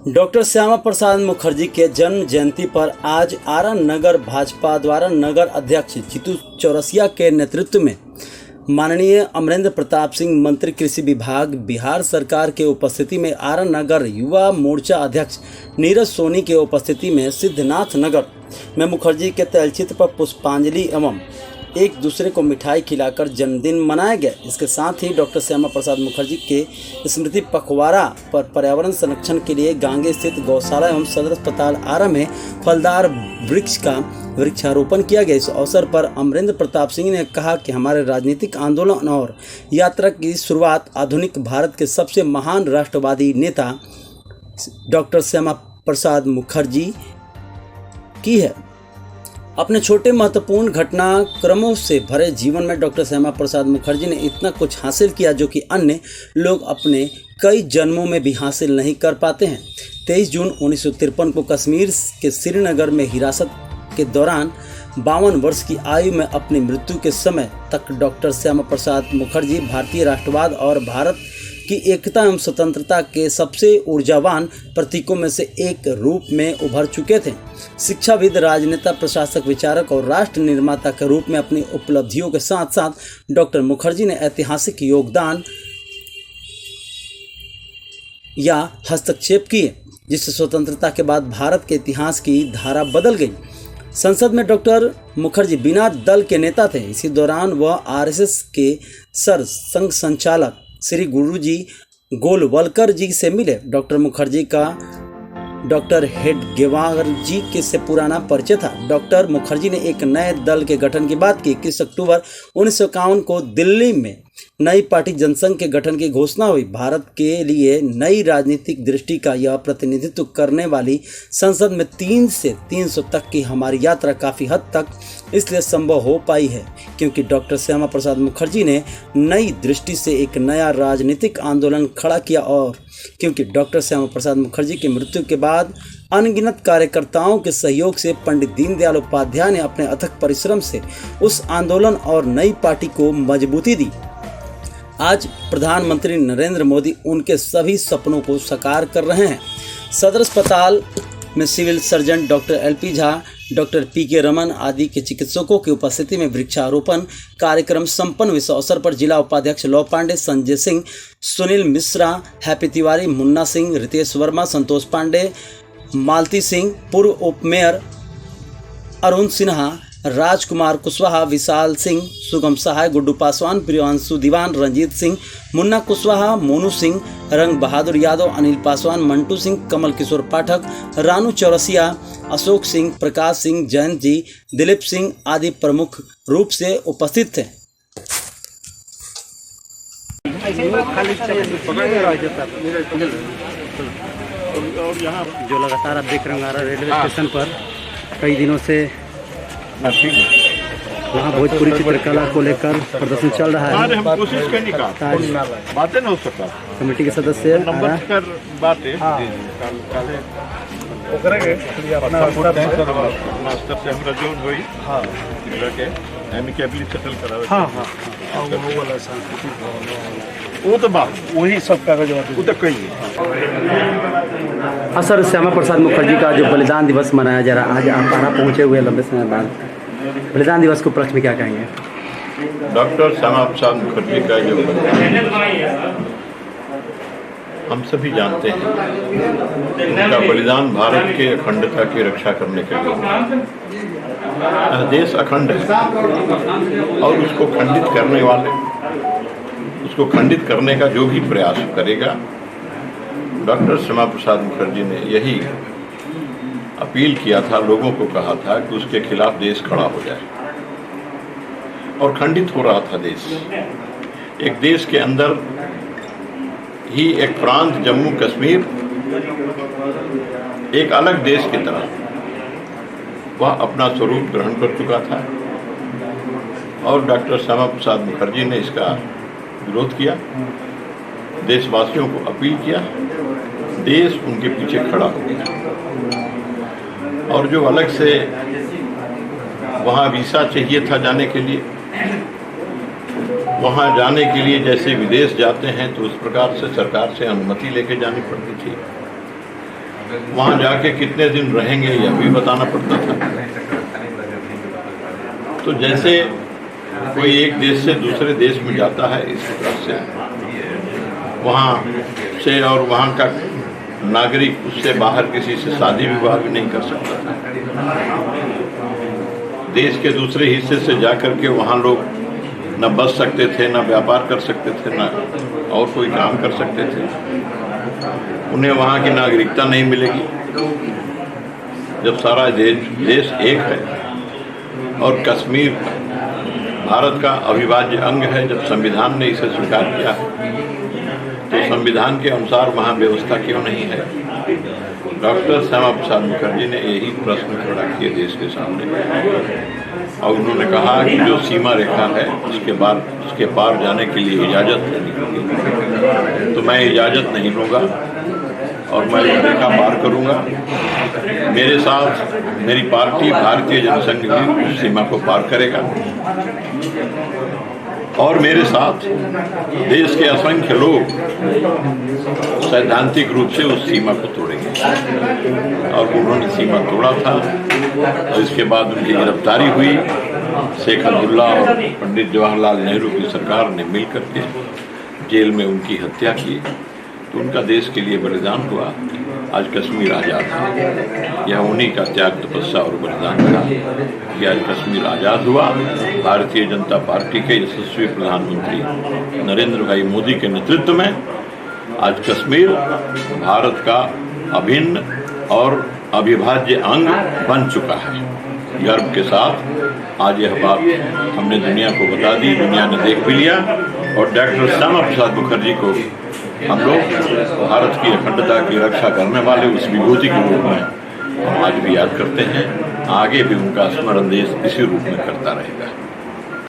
Doctor Shyama Prasad Mukherjee के जन्म जयंती पर आज आरा नगर भाजपा द्वारा नगर अध्यक्ष जीतू चौरसिया के नेतृत्व में माननीय अमरेंद्र प्रताप सिंह मंत्री कृषि विभाग बिहार सरकार के उपस्थिति में आरा नगर युवा मोर्चा अध्यक्ष नीरज सोनी के उपस्थिति में सिद्धनाथ नगर में मुखर्जी के तैलचित्र पर पुष्पांजलि एवं एक दूसरे को मिठाई खिलाकर जन्मदिन मनाया गया। इसके साथ ही डॉक्टर श्यामा प्रसाद मुखर्जी के स्मृति पखवाड़ा पर पर्यावरण संरक्षण के लिए गांगे स्थित गौशाला एवं सदर अस्पताल आरा में फलदार वृक्ष का वृक्षारोपण किया गया। इस अवसर पर अमरेंद्र प्रताप सिंह ने कहा कि हमारे राजनीतिक आंदोलन और यात्रा की शुरुआत आधुनिक भारत के सबसे महान राष्ट्रवादी नेता डॉक्टर श्यामा प्रसाद मुखर्जी की है। अपने छोटे महत्वपूर्ण घटनाक्रमों से भरे जीवन में डॉक्टर श्यामा प्रसाद मुखर्जी ने इतना कुछ हासिल किया जो कि अन्य लोग अपने कई जन्मों में भी हासिल नहीं कर पाते हैं। 23 जून 1953 को कश्मीर के श्रीनगर में हिरासत के दौरान 52 वर्ष की आयु में अपनी मृत्यु के समय तक डॉक्टर श्यामा प्रसाद मुखर्जी भारतीय राष्ट्रवाद और भारत की एकता एवं स्वतंत्रता के सबसे ऊर्जावान प्रतीकों में से एक रूप में उभर चुके थे। शिक्षाविद, राजनेता, प्रशासक, विचारक और राष्ट्र निर्माता के रूप में अपनी उपलब्धियों के साथ साथ डॉक्टर मुखर्जी ने ऐतिहासिक योगदान या हस्तक्षेप किए जिससे स्वतंत्रता के बाद भारत के इतिहास की धारा बदल गई। संसद में डॉक्टर मुखर्जी बिना दल के नेता थे। इसी दौरान वह आरएसएस के सर संघ संचालक श्री गुरुजी गोलवलकर जी से मिले। डॉक्टर मुखर्जी का डॉक्टर हेडगेवार जी के से पुराना परिचय था। डॉक्टर मुखर्जी ने एक नए दल के गठन की बात की। 21 अक्टूबर 1951 को दिल्ली में नई पार्टी जनसंघ के गठन की घोषणा हुई। भारत के लिए नई राजनीतिक दृष्टि का यह प्रतिनिधित्व करने वाली संसद में 3 से 300 तक की हमारी यात्रा काफ़ी हद तक इसलिए संभव हो पाई है क्योंकि डॉक्टर श्यामा प्रसाद मुखर्जी ने नई दृष्टि से एक नया राजनीतिक आंदोलन खड़ा किया और क्योंकि डॉक्टर श्यामा प्रसाद मुखर्जी की मृत्यु के बाद अनगिनत कार्यकर्ताओं के सहयोग से पंडित दीनदयाल उपाध्याय ने अपने अथक परिश्रम से उस आंदोलन और नई पार्टी को मजबूती दी। आज प्रधानमंत्री नरेंद्र मोदी उनके सभी सपनों को साकार कर रहे हैं। सदर अस्पताल में civil surgeon doctor L P Jha, doctor P K Raman आदि के चिकित्सकों की उपस्थिति में वृक्षारोपण कार्यक्रम संपन्न। इस अवसर पर जिला उपाध्यक्ष लौ पांडे, संजय सिंह, सुनील मिश्रा, हैप्पी तिवारी, मुन्ना सिंह, रितेश वर्मा, संतोष पांडे, मालती सिंह, पूर्व उप मेयर अरुण सिन्हा, राजकुमार कुशवाहा, विशाल सिंह, सुगम सहाय, गुड्डू पासवान, प्रियांशु दीवान, रंजीत सिंह, मुन्ना कुशवाहा, मोनू सिंह, रंग बहादुर यादव, अनिल पासवान, मंटू सिंह, कमल किशोर पाठक, रानू चौरसिया, अशोक सिंह, प्रकाश सिंह, जयंत जी, दिलीप सिंह आदि प्रमुख रूप से उपस्थित थे। जो लगातार आप देख रहे हैं आरा रेलवे स्टेशन पर कई दिनों से वहाँ भोजपुरी चित्रकला को लेकर प्रदर्शन चल रहा है। हम कोशिश करने का बातें न हो सका कमेटी के सदस्य बातें वो तो बात वही सब कागज वो तो कही है। सर, श्यामा प्रसाद मुखर्जी का जो बलिदान दिवस मनाया जा रहा है, आज आप आरा पहुँचे हुए लंबे समय बाद, बलिदान दिवस को उपलक्ष्य में क्या कहेंगे? डॉक्टर श्यामा प्रसाद मुखर्जी का जो हम सभी जानते हैं, उनका बलिदान भारत के अखंडता की रक्षा करने के लिए। देश अखंड है और उसको खंडित करने वाले, उसको खंडित करने का जो भी प्रयास करेगा, डॉक्टर श्यामा प्रसाद मुखर्जी ने यही अपील किया था, लोगों को कहा था कि उसके खिलाफ देश खड़ा हो जाए। और खंडित हो रहा था देश। एक देश के अंदर ही एक प्रांत जम्मू कश्मीर एक अलग देश की तरह वह अपना स्वरूप ग्रहण कर चुका था और डॉक्टर श्यामा प्रसाद मुखर्जी ने इसका विरोध किया, देशवासियों को अपील किया, देश उनके पीछे खड़ा हो गया। और जो अलग से वहाँ वीसा चाहिए था जाने के लिए, वहाँ जाने के लिए जैसे विदेश जाते हैं तो उस प्रकार से सरकार से अनुमति लेके जानी पड़ती थी। वहाँ जाके कितने दिन रहेंगे यह भी बताना पड़ता था। तो जैसे कोई एक देश से दूसरे देश में जाता है, इस प्रकार से वहाँ से और वहाँ का नागरिक उससे बाहर किसी से शादी विवाह भी नहीं कर सकता था। देश के दूसरे हिस्से से जाकर के वहाँ लोग न बच सकते थे, न व्यापार कर सकते थे, न और कोई काम कर सकते थे। उन्हें वहाँ की नागरिकता नहीं मिलेगी। जब सारा देश एक है और कश्मीर भारत का अविभाज्य अंग है, जब संविधान ने इसे स्वीकार किया तो संविधान के अनुसार वहाँ व्यवस्था क्यों नहीं है? डॉक्टर श्यामा प्रसाद मुखर्जी ने यही प्रश्न खड़ा किए देश के सामने, और उन्होंने कहा कि जो सीमा रेखा है उसके पार जाने के लिए इजाज़त लेनी होगी। तो मैं इजाज़त नहीं लूँगा और मैं रेखा पार करूँगा। मेरे साथ मेरी पार्टी भारतीय जनसंघ भी उस सीमा को पार करेगा और मेरे साथ देश के असंख्य लोग सैद्धांतिक रूप से उस सीमा को तोड़ेंगे। और उन्होंने सीमा तोड़ा था और इसके बाद उनकी गिरफ्तारी हुई। शेख अब्दुल्ला और पंडित जवाहरलाल नेहरू की सरकार ने मिलकर के जेल में उनकी हत्या की। तो उनका देश के लिए बलिदान हुआ। आज कश्मीर आज़ाद है। यह उन्हीं का त्याग, तपस्या और बलिदान था कि आज कश्मीर आज़ाद हुआ। भारतीय जनता पार्टी के यशस्वी प्रधानमंत्री नरेंद्र भाई मोदी के नेतृत्व में आज कश्मीर भारत का अभिन्न और अविभाज्य अंग बन चुका है। गर्व के साथ आज यह बात हमने दुनिया को बता दी, दुनिया ने देख भी लिया। और डॉक्टर श्यामा प्रसाद मुखर्जी को हम लोग भारत की अखंडता की रक्षा करने वाले उस विभूति के रूप में हम आज भी याद करते हैं। आगे भी उनका स्मरण देश इसी रूप में करता रहेगा।